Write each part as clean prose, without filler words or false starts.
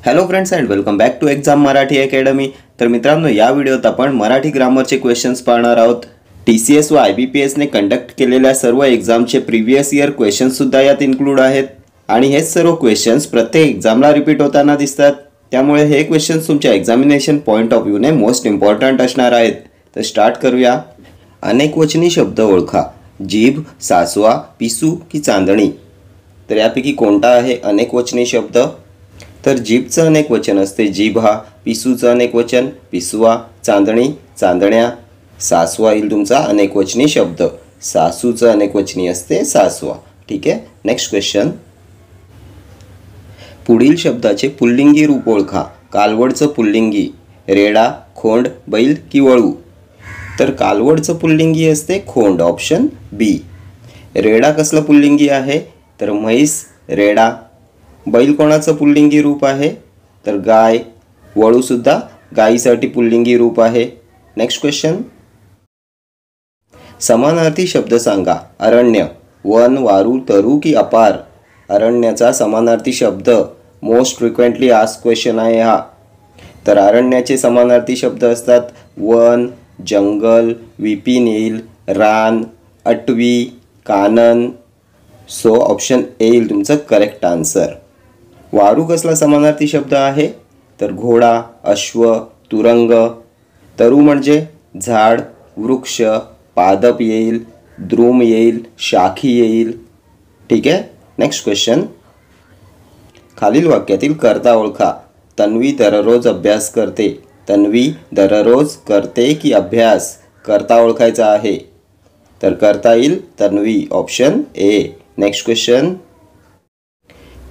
Hello friends and welcome back to exam Marathi academy. तर मित्रांनो, या व्हिडिओत आपण मराठी ग्रामरचे क्वेश्चन्स पाहणार आहोत। TCS व IBPS ने कंडक्ट केलेल्या सर्व एक्झामचे प्रीवियस इयर क्वेश्चन्स सुद्धा यात इन्क्लूड आहेत आणि हे सर्व क्वेश्चन्स प्रत्येक एक्झामला रिपीट होताना दिसतात। त्यामुळे हे क्वेश्चन्स तुमच्या एक्झामिनेशन पॉइंट ऑफ व्ह्यूने मोस्ट इम्पॉर्टंट असणार आहेत। तर स्टार्ट करूया। अनेकवचनी शब्द ओळखा। जीभ, सासवा, पिसू की चांदणी। तर यापैकी कोणता आहे अनेकवचनी शब्द? तर जीभचं अनेक वचन असते जिभा, पिसूचं अनेक वचन पिसवा, चांदणी चांदण्या, सासवा येईल तुमचा अनेकवचनी शब्द, सासूचं अनेकवचनी असते सासवा। ठीक आहे, नेक्स्ट क्वेश्चन। पुढील शब्दाचे पुल्लिंगी रूप ओळखा। कालवडचं पुल्लिंगी रेडा, खोंड, बैल की वळू। तर कालवडचं पुल्लिंगी असते खोंड, ऑप्शन बी। रेडा कसलं पुल्लिंगी आहे? तर म्हैस रेडा। बैल कोणाचं पुल्लिंगी रूप आहे? तर गाय। वळू सुद्धा गायीसाठी पुल्लिंगी रूप आहे। Next question. समानार्थी शब्द सांगा। अरण्य, वन, वारू, तरु की अपार। अरण्याचा समानार्थी शब्द मोस्ट फ्रिक्वेंटली आस्क्ड क्वेश्चन आहे हा। तर अरण्याचे समानार्थी शब्द असतात वन, जंगल, विपिन येईल, रान, Atavi, Kanan. So option A येईल तुमचं करेक्ट आन्सर। वारू कसला समानार्थी शब्द आहे? तर घोडा, अश्व, तुरंग। तरु म्हणजे झाड, वृक्ष, पादप येईल, द्रुम येईल, शाखी येईल। ठीक आहे, नेक्स्ट क्वेश्चन। खालील वाक्यातील कर्ता ओळखा। तन्वी दररोज अभ्यास करते। तन्वी दररोज करते की अभ्यास? कर्ता ओळखायचा आहे, तर कर्ता येईल Tanvi, option A. Next question.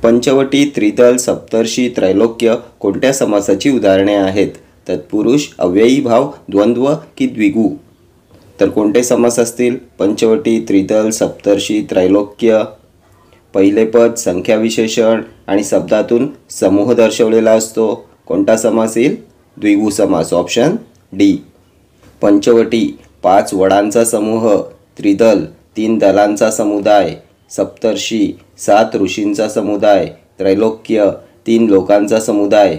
पंचवटी, त्रिदल, सप्तर्षी, त्रैलोक्य कोणत्या समासाची उदाहरणे आहेत? तत्पुरुष, अव्ययी भाव, द्वंद्व की द्विगु। तर कोणते समास असतील? पंचवटी, त्रिदल, सप्तर्षी, त्रैलोक्य। पहिले पद संख्या विशेषण आणि शब्दातून समूह दर्शवलेला असतो। कोणता समास येईल? द्विगु समास, ऑप्शन डी। पंचवटी 5 वडांचा समूह, त्रिदल 3 दलांचा समुदाय, सप्तर्षी 7 ऋषींचा समुदाय, त्रैलोक्य 3 लोकांचा समुदाय।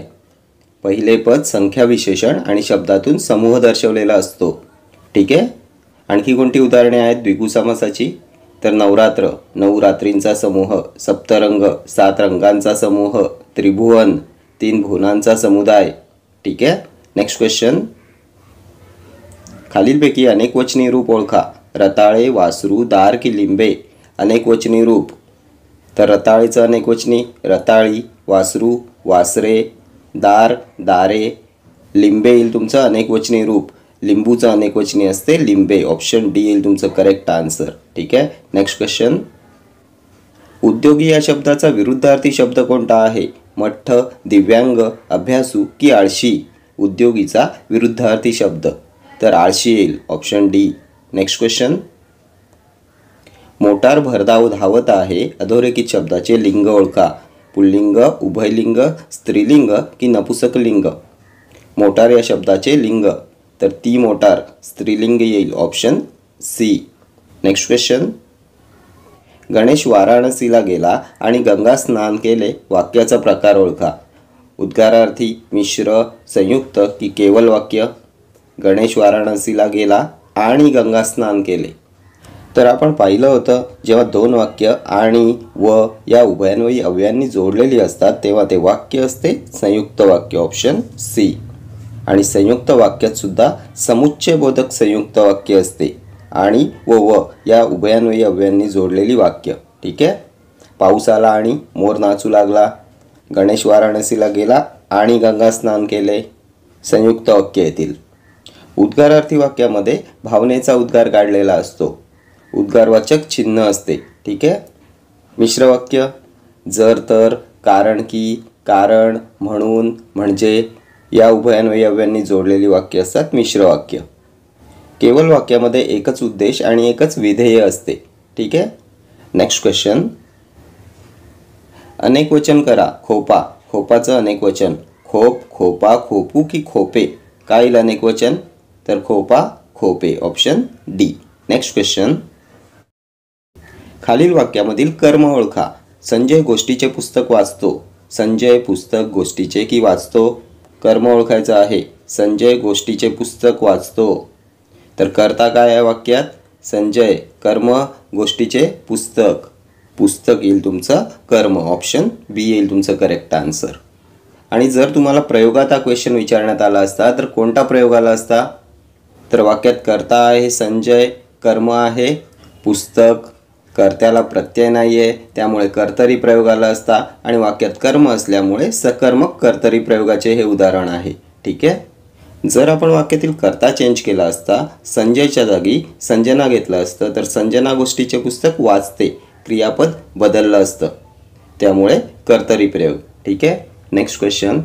पहिले पद संख्या विशेषण आणि शब्दातून समूह दर्शवलेला असतो। ठीक आहे, आणखी कोणती उदाहरणे आहेत द्विगु समासाची? तर नवरात्र 9 रात्रींचा समूह, सप्तरंग 7 रंगांचा समूह, त्रिभुवन 3 भुवनांचा समुदाय। ठीक आहे, नेक्स्ट क्वेश्चन। खालीलपैकी अनेकवचनी रूप ओळखा। रताळे, वासरू, दार की लिंबे। अनेकवचनी रूप, तर रताळेचं अनेकवचनी रताळी, वासरू वासरे, दार दारे, लिंबे येईल तुमचं अनेकवचनी रूप, लिंबूचं अनेकवचनी असते लिंबे, ऑप्शन डी येईल तुमचं करेक्ट आन्सर। ठीक आहे, नेक्स्ट क्वेश्चन। उद्योगी या शब्दाचा विरुद्धार्थी शब्द कोणता आहे? मठ्ठ, दिव्यांग, अभ्यासू की आळशी। उद्योगीचा विरुद्धार्थी शब्द तर आळशी येईल, option D. Next question. Motor भरधाव धावत आहे अधोरेखित शब्दाचे लिंग ओळखा। पुल्लिंग, उभयलिंग, स्त्रीलिंग की नपुसकलिंग। मोटार या शब्दाचे लिंग, तर ती मोटार स्त्रीलिंग येईल, option C. Next question. Ganesh वाराणसीला गेला आणि गंगा स्नान केले। वाक्याचा प्रकार ओळखा। उद्गारार्थी, मिश्र, संयुक्त की केवल वाक्य। गणेश वाराणसीला गेला आणि गंगा स्नान केले। तर आपण पाहिलं होतं जेव्हा दोन वाक्य आणि व या उभयान्वयी अव्ययांनी जोडलेली असतात तेव्हा ते वाक्य असते संयुक्त वाक्य, ऑप्शन सी। आणि संयुक्त वाक्यात सुद्धा समुच्चयबोधक संयुक्त वाक्य असते आणि व या उभयान्वयी अव्ययांनी जोडलेली वाक्य। ठीक आहे, पाऊस आला आणि मोर नाचू लागला, गणेश वाराणसीला गेला आणि गंगा स्नान केले, संयुक्त वाक्य येतील। उद्गारार्थी वाक्यामध्ये भावनेचा उद्गार काढलेला असतो, उद्गारवाचक चिन्ह असते। ठीक आहे, मिश्र वाक्य जर तर, कारण की, कारण, म्हणून, म्हणजे या उभयान्वयी अव्ययांनी जोडलेली वाक्य असतात मिश्र वाक्य। केवल वाक्यामध्ये एकच उद्देश आणि एकच विधेय असते। ठीक आहे, नेक्स्ट क्वेश्चन। अनेकवचन करा। खोपा, खोपाचं अनेकवचन खोप, खोपा, खोपू की खोपे। काय येईल अनेकवचन? तर खोपा खोपे, ऑप्शन डी। Next question. खालील वाक्यामधील कर्म ओळखा। संजय गोष्टीचे पुस्तक वाचतो। संजय पुस्तक गोष्टीचे की वाचतो? कर्म ओळखायचं आहे. संजय गोष्टीचे पुस्तक वाचतो. तर कर्ता काय आहे वाक्यात? संजय. कर्म गोष्टीचे पुस्तक. पुस्तक येईल तुमचं कर्म. ऑप्शन बी येईल तुमचं करेक्ट आन्सर. आणि जर तुम्हाला प्रयोगात हा क्वेश्चन विचारण्यात आला असता तर कोणता प्रयोग आला असता? तर वाक्यात कर्ता आहे संजय, कर्म आहे पुस्तक, कर्त्याला प्रत्यय नाही आहे त्यामुळे कर्तरी प्रयोग आला असता आणि वाक्यात कर्म असल्यामुळे सकर्मक कर्तरी प्रयोगाचे हे उदाहरण आहे. ठीक आहे. जर आपण वाक्यातील कर्ता चेंज केला असता, संजयच्या जागी संजना घेतलं असतं तर संजना गोष्टीचे पुस्तक वाचते क्रियापद बदललं असतं. त्यामुळे कर्तरी प्रयोग. ठीक आहे. Next question.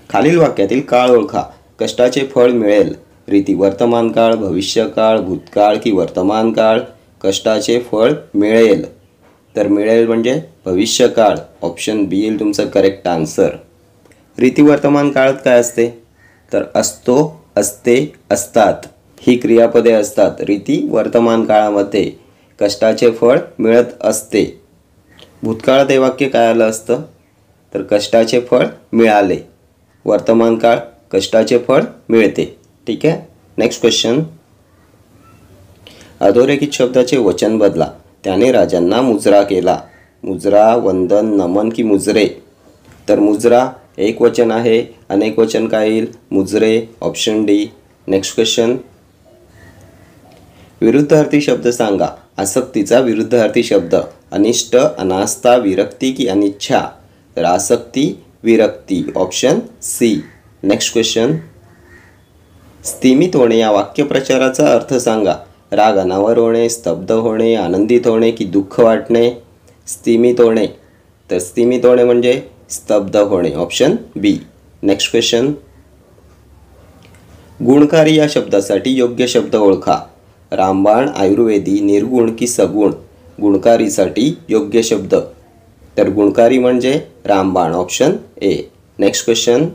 खालील वाक्यातील काळ ओळखा. कष्टाचे फळ मिळेल. रीती वर्तमान काळ, भविष्यकाळ, भूतकाळ की वर्तमान काळ? कष्टाचे फळ मिळेल. तर मिळेल म्हणजे भविष्यकाळ. ऑप्शन बी येईल तुमचं करेक्ट आन्सर. रीती वर्तमान काळात काय असते? तर असतो, असते, असतात ही क्रियापदे असतात रीती वर्तमान काळामध्ये. कष्टाचे फळ मिळत असते. भूतकाळात हे वाक्य काय आलं असतं? तर कष्टाचे फळ मिळाले. वर्तमान काळ कष्टाचे फळ मिळते. ठीक आहे. Next question. अधोरेखित शब्दाचे वचन बदला. त्याने राजांना मुजरा केला. मुजरा, वंदन, नमन की मुजरे? तर मुजरा एक वचन आहे. अनेक वचन काय येईल? मुजरे. Option D. Next question. विरुद्धार्थी शब्द सांगा. आसक्तीचा विरुद्धार्थी शब्द. अनिष्ट, अनास्था, विरक्ती की अनिच्छा? तर आसक्ती, विरक्ती. Option C. Next question. स्तिमित होणे या वाक्यप्रचाराचा अर्थ सांगा. राग अनावर होणे, स्तब्ध होणे, आनंदित होणे की दुःख वाटणे? स्तिमित होणे. तर स्तिमित होणे म्हणजे स्तब्ध होणे. Option B. Next question. गुणकारी या शब्दासाठी योग्य शब्द ओळखा. रामबाण, आयुर्वेदी, निर्गुण की सगुण? गुणकारीसाठी योग्य शब्द. तर गुणकारी म्हणजे रामबाण. Option A. Next question.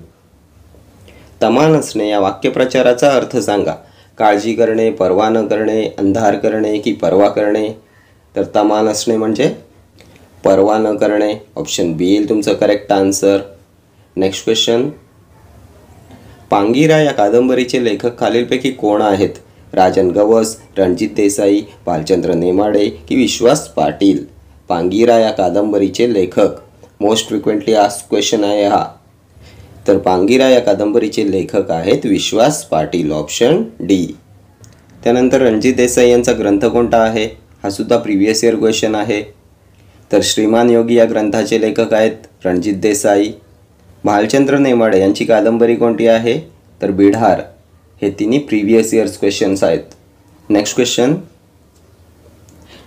तमा नसणे या वाक्यप्रचाराचा अर्थ सांगा. काळजी करणे, पर्वा न करणे, अंधार करणे की पर्वा करणे? तर तमा नसणे म्हणजे पर्वा न करणे. ऑप्शन बी येईल तुमचं correct answer. Next question. Pangira या कादंबरीचे लेखक खालीलपैकी कोण आहेत? राजन गवस, रणजित देसाई, भालचंद्र नेमाडे की विश्वास पाटील? पांगिरा या कादंबरीचे लेखक. मोस्ट फ्रिक्वेंटली आस्क्ड क्वेश्चन आहे हा. तर पांगिरा या कादंबरीचे लेखक आहेत विश्वास पाटील. Option D. त्यानंतर रणजित देसाई यांचा ग्रंथ कोणता आहे? हा सुद्धा प्रिव्हियस इयर क्वेश्चन आहे. तर श्रीमान योगी या ग्रंथाचे लेखक आहेत रणजित देसाई. भालचंद्र नेमाडे यांची कादंबरी कोणती आहे? तर बिढार. हे तिन्ही प्रिव्हियस इयर्स क्वेश्चन्स आहेत. Next question.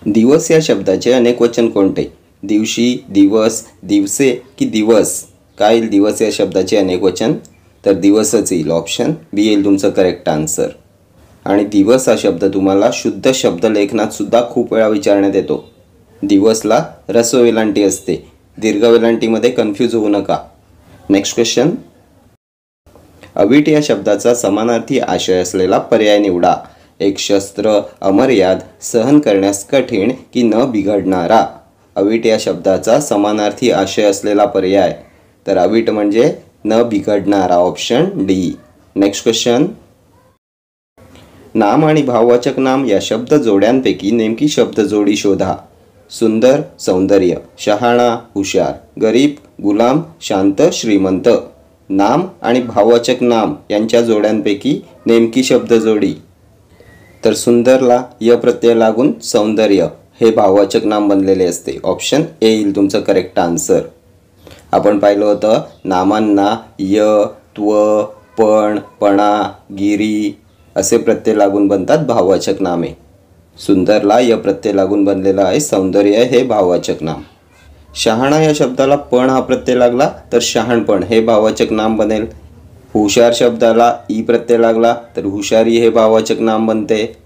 दिवस या शब्दाचे अनेक वचन कोणते? दिवशी, दिवस, दिवसे की दिवस? काय येईल दिवस या शब्दाचे अनेक वचन? तर दिवसच येईल. ऑप्शन बी येईल तुमचं करेक्ट आन्सर. आणि दिवस हा शब्द तुम्हाला शुद्ध शब्दलेखनात सुद्धा खूप वेळा विचारण्यात येतो. दिवसला ऱ्हस्व वेलांटी असते. दीर्घ वेलांटीमध्ये कन्फ्यूज होऊ नका. Next question. अवीट या शब्दाचा समानार्थी आशय असलेला पर्याय निवडा. एक शस्त्र, अमर्याद, सहन करण्यास कठीण की न बिघडणारा? अवीट या शब्दाचा समानार्थी आशय असलेला पर्याय. तर अवीट म्हणजे न बिघडणारा. Option D. Next question. नाम आणि भाववाचक नाम या शब्द जोड्यांपैकी नेमकी शब्द जोडी शोधा. सुंदर, सौंदर्य, शहाणा, हुशार, गरीब, गुलाम, शांत, श्रीमंत. नाम आणि भाववाचक नाम यांच्या जोड्यांपैकी नेमकी शब्द जोडी. तर सुंदरला य प्रत्यय लागून सौंदर्य हे भाववाचक नाम बनलेले असते. ऑप्शन ए येईल तुमचं करेक्ट आन्सर. आपण पाहिलं होतं नामांना य, त्व, पण, पणा, गिरी असे प्रत्यय लागून बनतात भाववाचक नामे. सुंदरला य प्रत्यय लागून बनलेला आहे सौंदर्य हे भाववाचक नाम. शहाणा या शब्दाला पण हा प्रत्यय लागला तर शहाणपण हे भाववाचक नाम बनेल. हुशार शब्दाला ई प्रत्यय लागला तर हुशारी हे भाववाचक नाम बनते.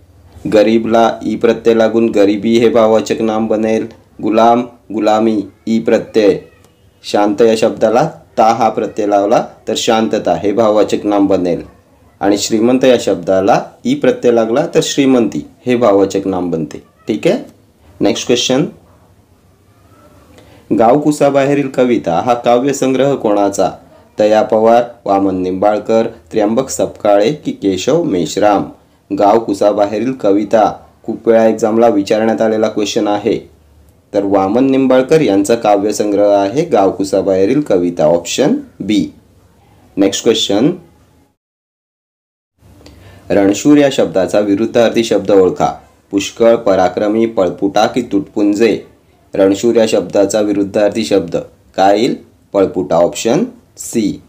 गरीबला ई प्रत्यय लागून गरिबी हे भाववाचक नाम बनेल. गुलाम, गुलामी ई प्रत्यय. शांत या शब्दाला ता हा प्रत्यय लावला तर शांतता हे भाववाचक नाम बनेल. आणि श्रीमंत या शब्दाला ई प्रत्यय लागला तर श्रीमंती हे भाववाचक नाम बनते. ठीक आहे. Next question. गावकुसाबाहेरील कविता हा काव्यसंग्रह कोणाचा? दया पवार, वामन निंबाळकर, त्र्यंबक सपकाळे की केशव मेश्राम? गावकुसाबाहेरील कविता खूप वेळा एक्झामला विचारण्यात आलेला क्वेश्चन आहे. तर वामन निंबाळकर यांचा काव्यसंग्रह आहे गावकुसाबाहेरील कविता, ऑप्शन बी. Next question. रणशूर या शब्दाचा विरुद्धार्थी शब्द ओळखा. पुष्कळ, पराक्रमी, पळपुटा की तुटपुंजे? रणशूर या शब्दाचा विरुद्धार्थी शब्द काय येईल? पळपुटा, ऑप्शन सी.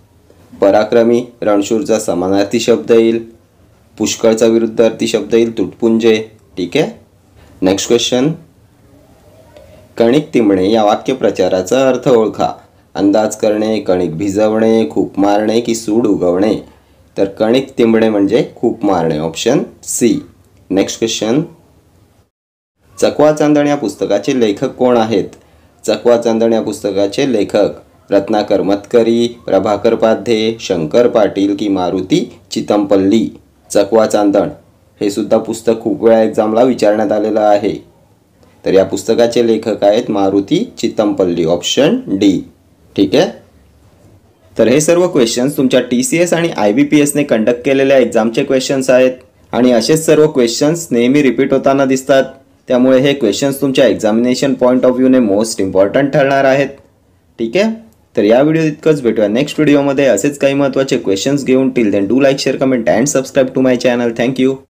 पराक्रमी रणशूरचा समानार्थी शब्द येईल. पुष्कळचा विरुद्धार्थी शब्द येईल तुटपुंजे. ठीक आहे. Next question. कणिक तिंबणे या वाक्यप्रचाराचा अर्थ ओळखा. अंदाज करणे, कणिक भिजवणे, खूप मारणे की सूड उगवणे? तर कणिक तिंबणे म्हणजे खूप मारणे, ऑप्शन सी. Next question. चकवा चांदण या पुस्तकाचे लेखक कोण आहेत? चकवा चांदण या पुस्तकाचे लेखक रत्नाकर मतकरी, प्रभाकर पाध्ये, शंकर पाटील की मारुती चितमपल्ली? चकवा चांदण हे सुद्धा पुस्तक खूप वेळा एक्झामला विचारण्यात आलेलं आहे. तर या पुस्तकाचे लेखक आहेत मारुती चितमपल्ली, ऑप्शन डी. ठीक आहे. तर हे सर्व क्वेश्चन्स तुमच्या TCS आणि IBPSने कंडक्ट केलेल्या एक्झामचे क्वेश्चन्स आहेत आणि असेच सर्व क्वेश्चन्स नेहमी रिपीट होताना दिसतात. त्यामुळे हे क्वेश्चन्स तुमच्या एक्झामिनेशन पॉईंट ऑफ व्ह्यूने मोस्ट इम्पॉर्टंट ठरणार आहेत. ठीक आहे. तर या व्हिडिओ इतकंच. भेटूया नेक्स्ट व्हिडिओमध्ये असेच काही महत्त्वाचे क्वेश्चन्स घेऊन. Till then do like, share, comment and subscribe to my channel. Thank you.